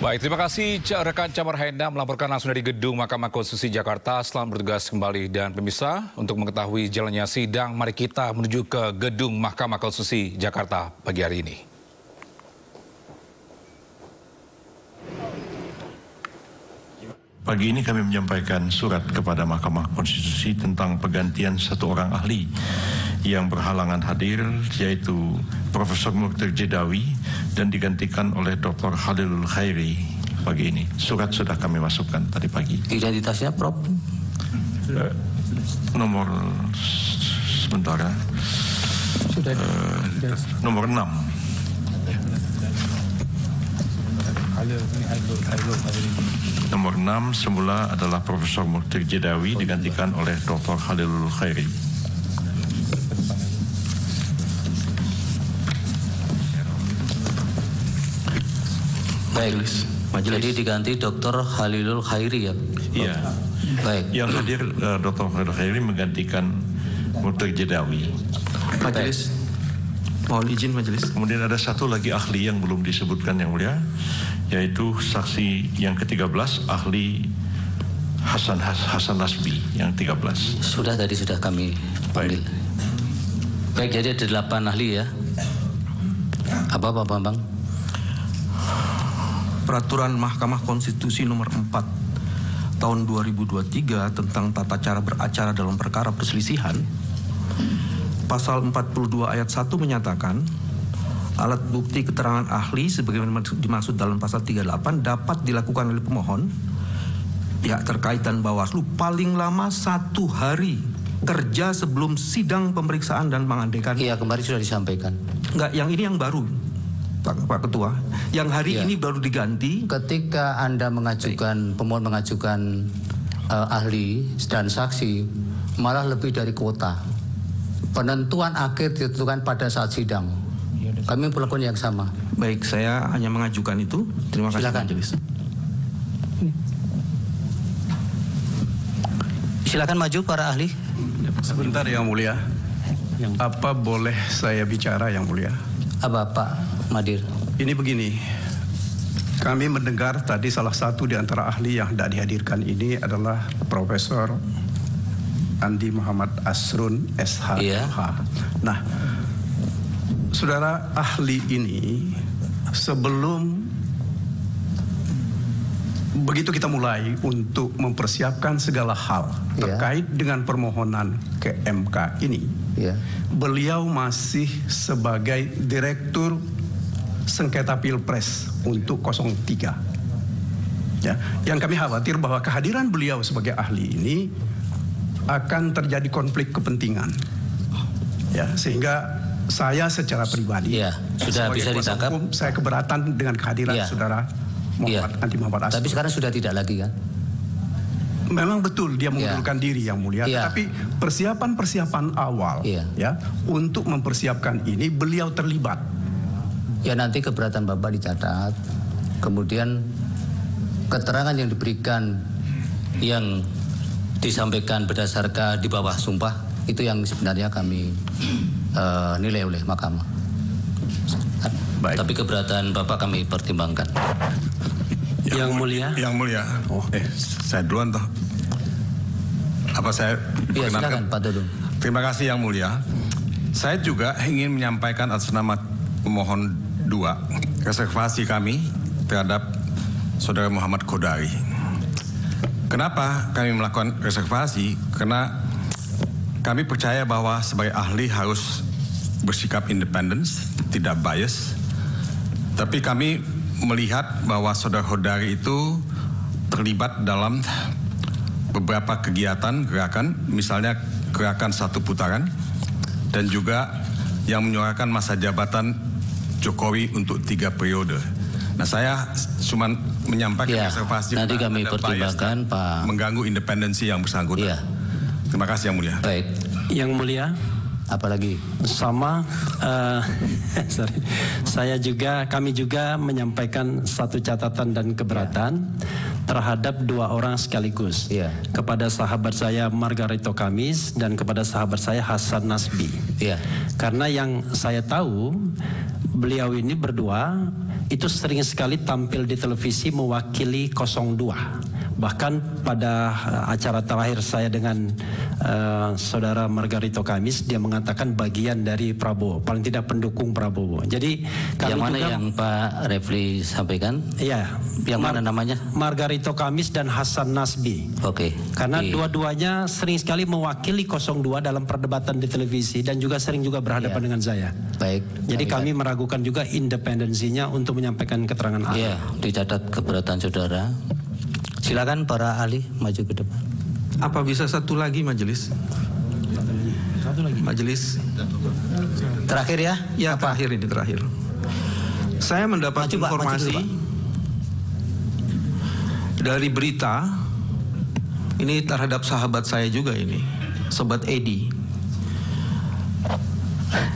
Baik, terima kasih rekan Camar Henda melaporkan langsung dari Gedung Mahkamah Konstitusi Jakarta. Selamat bertugas kembali dan pemirsa, untuk mengetahui jalannya sidang, mari kita menuju ke Gedung Mahkamah Konstitusi Jakarta pagi hari ini. Pagi ini kami menyampaikan surat kepada Mahkamah Konstitusi tentang penggantian satu orang ahli yang berhalangan hadir, yaitu Profesor Mukhtar Jedawi, dan digantikan oleh Dr. Khalilul Khairi pagi ini. Surat sudah kami masukkan tadi pagi. Identitasnya, Prof? Nomor sebentar ya. Sudah. Nomor 6. Nomor 6 semula adalah Profesor Mukhtar Jedawi, digantikan oleh Dr. Khalilul Khairi. Baik, jadi diganti Dr. Khalilul Khairi ya? Iya. Baik. Yang hadir Dr. Khalilul Khairi menggantikan Mukhtar Jedawi. Majelis, mohon izin majelis. Kemudian ada satu lagi ahli yang belum disebutkan yang mulia, yaitu saksi yang ke-13, ahli Hasan Nasbi yang 13. Sudah kami panggil. Baik, jadi ada 8 ahli ya. Apa Pak Bambang? Peraturan Mahkamah Konstitusi nomor 4 tahun 2023 tentang tata cara beracara dalam perkara perselisihan, pasal 42 ayat 1 menyatakan alat bukti keterangan ahli sebagaimana dimaksud dalam pasal 38 dapat dilakukan oleh pemohon, pihak terkait dan Bawaslu paling lama 1 hari kerja sebelum sidang pemeriksaan dan pengandekan. Iya, kemarin sudah disampaikan. Enggak, yang ini yang baru, Pak Ketua. Yang hari ini baru diganti. Ketika Anda mengajukan, pemohon mengajukan ahli dan saksi, malah lebih dari kuota. Penentuan akhir ditentukan pada saat sidang. Kami melakukan yang sama. Baik, saya hanya mengajukan itu. Terima kasih. Silakan. Silakan maju para ahli. Sebentar Yang Mulia. Apa boleh saya bicara Yang Mulia? Apa Pak Madir? Ini begini. Kami mendengar tadi salah satu di antara ahli yang tidak dihadirkan ini adalah Profesor Andi Muhammad Asrun SH. Iya. Nah, saudara ahli ini sebelum begitu kita mulai untuk mempersiapkan segala hal terkait dengan permohonan ke MK ini, beliau masih sebagai Direktur Sengketa Pilpres untuk 03. Ya, yang kami khawatir bahwa kehadiran beliau sebagai ahli ini akan terjadi konflik kepentingan. Ya, sehingga saya secara pribadi, sudah bisa ditangkap. Hukum, saya keberatan dengan kehadiran saudara Andi Muhammad Asrun. Tapi sekarang sudah tidak lagi kan? Memang betul dia mengundurkan diri Yang Mulia, tapi persiapan awal ya untuk mempersiapkan ini beliau terlibat. Ya, nanti keberatan Bapak dicatat. Kemudian keterangan yang diberikan yang disampaikan berdasarkan di bawah sumpah itu yang sebenarnya kami nilai oleh mahkamah. Baik. Tapi keberatan Bapak kami pertimbangkan. Yang Mulia. Saya duluan toh. Apa saya silakan Pak Dudung. Terima kasih Yang Mulia. Saya juga ingin menyampaikan atas nama pemohon 2 reservasi kami terhadap Saudara Muhammad Kodari. Kenapa kami melakukan reservasi? Karena kami percaya bahwa sebagai ahli harus bersikap independen, tidak bias. Tapi kami melihat bahwa Saudara Kodari itu terlibat dalam beberapa kegiatan gerakan, misalnya gerakan 1 putaran, dan juga yang menyuarakan masa jabatan Jokowi untuk 3 periode. Nah, saya cuma menyampaikan reservasi nanti kami pertimbangkan Pak, mengganggu independensi yang bersangkutan. Terima kasih Yang Mulia. Baik. Yang Mulia. Apalagi? Sama, kami juga menyampaikan satu catatan dan keberatan terhadap 2 orang sekaligus. Kepada sahabat saya Margarito Kamis dan kepada sahabat saya Hasan Nasbi. Karena yang saya tahu beliau ini berdua itu sering sekali tampil di televisi mewakili 02. Bahkan pada acara terakhir saya dengan saudara Margarito Kamis, dia mengatakan bagian dari Prabowo, paling tidak pendukung Prabowo. Jadi kami yang mana juga, yang Pak Refli sampaikan? Iya. Yang mana namanya? Margarito Kamis dan Hasan Nasbi. Oke. Karena dua-duanya sering sekali mewakili 02 dalam perdebatan di televisi dan juga sering juga berhadapan dengan saya. Baik. Jadi kami meragukan juga independensinya untuk menyampaikan keterangan ahli. Iya, dicatat keberatan saudara. Silakan para ahli maju ke depan. Apa bisa satu lagi majelis? Majelis. Terakhir ya? Ya, terakhir ini terakhir. Saya mendapat informasi dari berita ini terhadap sahabat saya juga ini, Sobat Edi.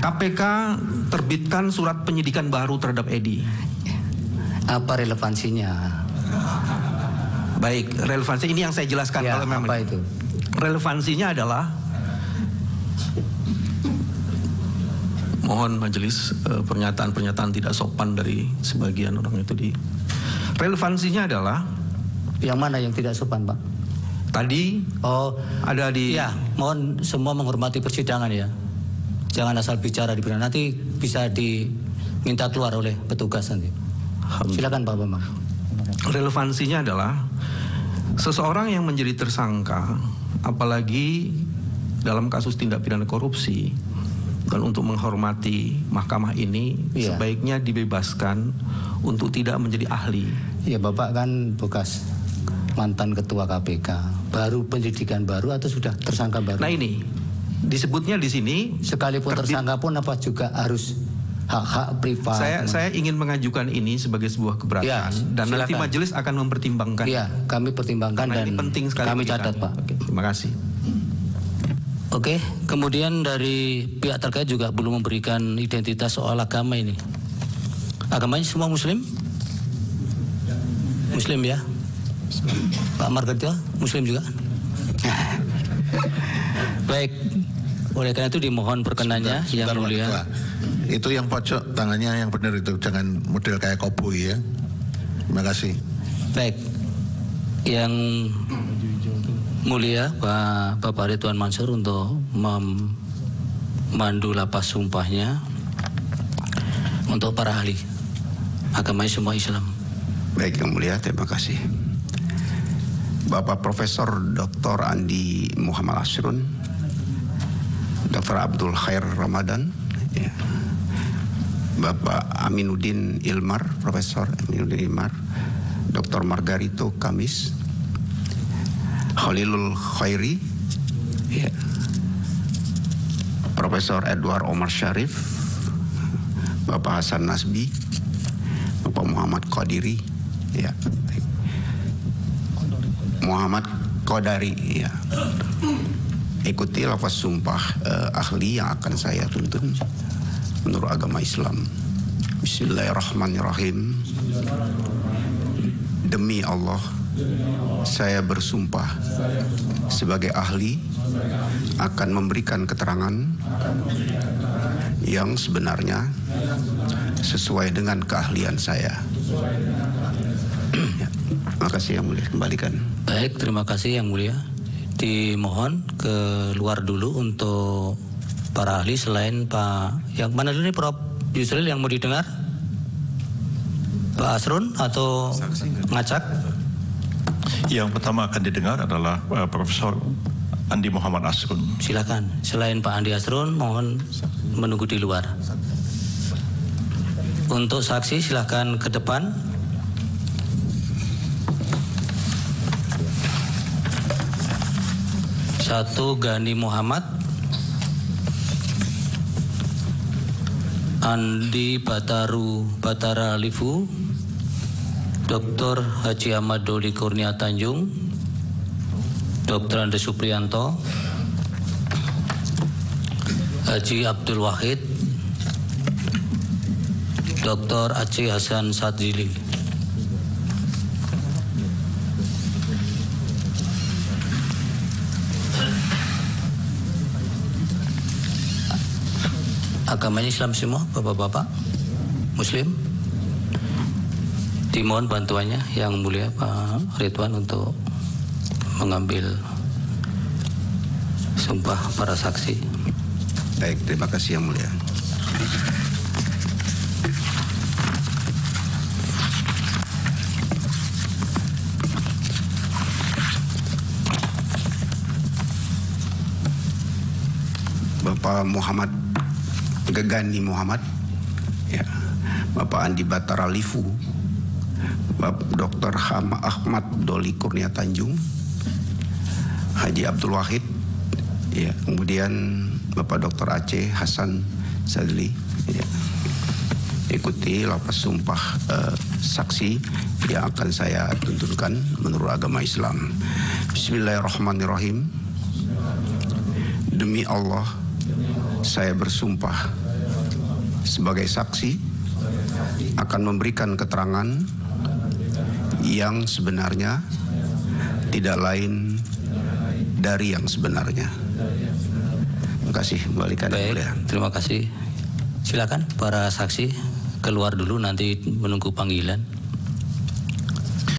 KPK terbitkan surat penyidikan baru terhadap Edi. Apa relevansinya? Baik, relevansi ini yang saya jelaskan. Ya, kalau memang apa itu? Relevansinya adalah, mohon majelis pernyataan-pernyataan tidak sopan dari sebagian orang itu relevansinya adalah yang mana yang tidak sopan, Pak? Tadi ada di. Ya, mohon semua menghormati persidangan ya. Jangan asal bicara di persidangan, nanti bisa diminta keluar oleh petugas nanti. Silakan Pak Bambang. Relevansinya adalah seseorang yang menjadi tersangka, apalagi dalam kasus tindak pidana korupsi, dan untuk menghormati mahkamah ini sebaiknya dibebaskan untuk tidak menjadi ahli. Ya, Bapak kan bekas mantan ketua KPK, baru penyidikan baru atau sudah tersangka baru? Nah ini disebutnya di sini sekalipun tersangka pun apa juga harus hak-hak privat. Saya ingin mengajukan ini sebagai sebuah keberatan dan silakan. Nanti majelis akan mempertimbangkan. Iya, kami pertimbangkan dan ini penting sekali kami catat Pak. Oke, terima kasih. Oke, kemudian dari pihak terkait juga belum memberikan identitas soal agama ini. Agamanya semua Muslim? Muslim ya? Pak Margarito Muslim juga? Baik, oleh karena itu dimohon perkenannya yang mulia. Itu yang pojok tangannya yang benar itu, jangan model kayak koboi ya. Terima kasih. Baik, yang mulia Bapak Ridwan Mansur untuk memandu lapas sumpahnya untuk para ahli agamanya semua Islam. Baik yang mulia, terima kasih. Bapak Profesor Dr. Andi Muhammad Asrun, Dr. Abdul Khair Ramadan, ya. Bapak Aminuddin Ilmar, Profesor Aminuddin Ilmar, Dr. Margarito Kamis, Khalilul Khairi, ya. Profesor Edward Omar Syarif, Bapak Hasan Nasbi, Bapak Muhammad Qadiri, ya. Muhammad Qadari, ya. Ikuti lafaz sumpah ahli yang akan saya tuntun menurut agama Islam. Bismillahirrahmanirrahim. Demi Allah, saya bersumpah sebagai ahli akan memberikan keterangan yang sebenarnya sesuai dengan keahlian saya. Ya, terima kasih yang mulia, kembalikan. Baik, terima kasih yang mulia. Dimohon keluar dulu untuk para ahli selain Pak yang mana dulu nih, Prof Yusril yang mau didengar? Pak Asrun atau Ngacak? Yang pertama akan didengar adalah Profesor Andi Muhammad Asrun. Silakan. Selain Pak Andi Asrun, mohon menunggu di luar. Untuk saksi silakan ke depan. Satu, Gani Muhammad, Andi Batara Livu, Dr. Haji Ahmad Doli Kurnia Tanjung, Dr. Andre Supriyanto, Haji Abdul Wahid, Dr. Aceh Hasan Sadzili. Agamanya Islam semua, bapak-bapak Muslim. Dimohon bantuannya Yang Mulia Pak Ridwan untuk mengambil sumpah para saksi. Baik, terima kasih Yang Mulia. Bapak Muhammad Gegani Muhammad, ya, Bapak Andi Batara Lifu, Bapak Dr. Ahmad Doli Kurnia Tanjung, Haji Abdul Wahid, ya, kemudian Bapak Dr. Aceh Hasan Sadli, ya. Ikuti lapas sumpah saksi yang akan saya tuntunkan menurut agama Islam. Bismillahirrahmanirrahim. Demi Allah, saya bersumpah sebagai saksi akan memberikan keterangan yang sebenarnya, tidak lain dari yang sebenarnya. Terima kasih. Kembalikan. Baik, terima kasih. Silakan para saksi keluar dulu, nanti menunggu panggilan.